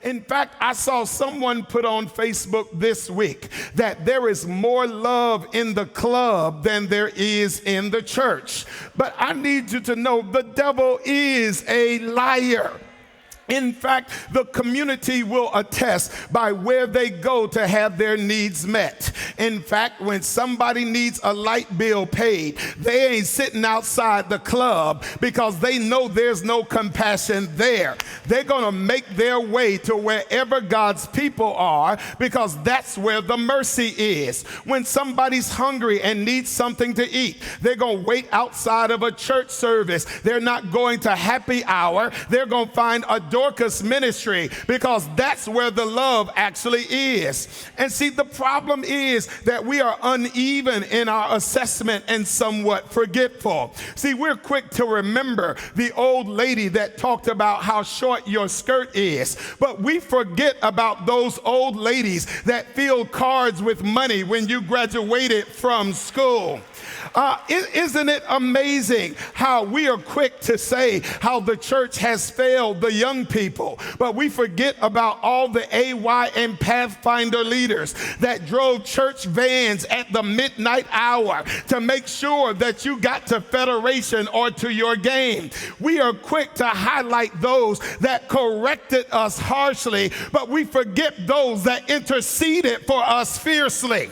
In fact, I saw someone put on Facebook this week that there is more love in the club than there is in the church. But I need you to know the devil is a liar. In fact, the community will attest by where they go to have their needs met. In fact, when somebody needs a light bill paid, they ain't sitting outside the club because they know there's no compassion there. They're going to make their way to wherever God's people are because that's where the mercy is. When somebody's hungry and needs something to eat, they're going to wait outside of a church service. They're not going to happy hour. They're going to find a Dorcas ministry because that's where the love actually is. And see, the problem is that we are uneven in our assessment and somewhat forgetful. See, we're quick to remember the old lady that talked about how short your skirt is, but we forget about those old ladies that filled cards with money when you graduated from school. Isn't it amazing how we are quick to say how the church has failed the young people, but we forget about all the AY and Pathfinder leaders that drove church vans at the midnight hour to make sure that you got to Federation or to your game. We are quick to highlight those that corrected us harshly, but we forget those that interceded for us fiercely.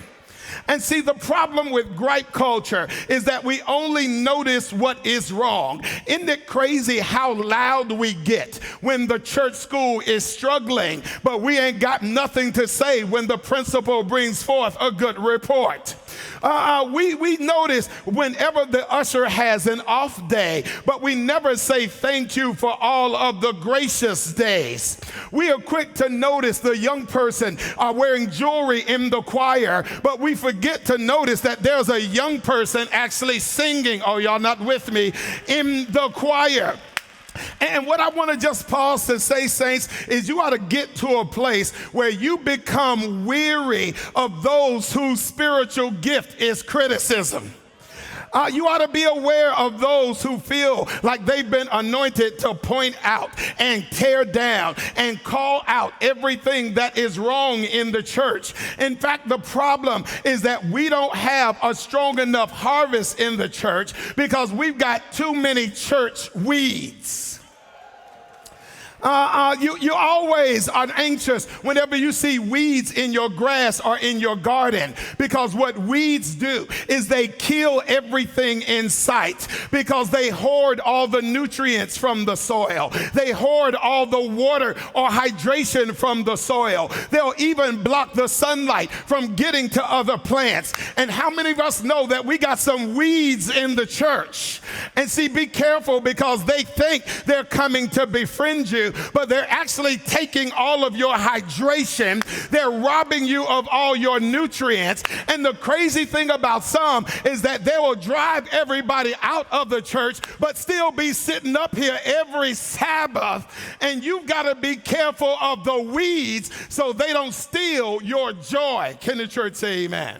And see, the problem with gripe culture is that we only notice what is wrong. Isn't it crazy how loud we get when the church school is struggling, but we ain't got nothing to say when the principal brings forth a good report? We notice whenever the usher has an off day, but we never say thank you for all of the gracious days. We are quick to notice the young person wearing jewelry in the choir, but we forget to notice that there's a young person actually singing, oh, y'all not with me, in the choir. And what I want to just pause to say, saints, is you ought to get to a place where you become weary of those whose spiritual gift is criticism. You ought to be aware of those who feel like they've been anointed to point out and tear down and call out everything that is wrong in the church. In fact, the problem is that we don't have a strong enough harvest in the church because we've got too many church weeds. You always are anxious whenever you see weeds in your grass or in your garden, because what weeds do is they kill everything in sight because they hoard all the nutrients from the soil. They hoard all the water or hydration from the soil. They'll even block the sunlight from getting to other plants. And how many of us know that we got some weeds in the church? And see, be careful because they think they're coming to befriend you, but they're actually taking all of your hydration. They're robbing you of all your nutrients. And the crazy thing about some is that they will drive everybody out of the church, but still be sitting up here every Sabbath. And you've got to be careful of the weeds so they don't steal your joy. Can the church say amen?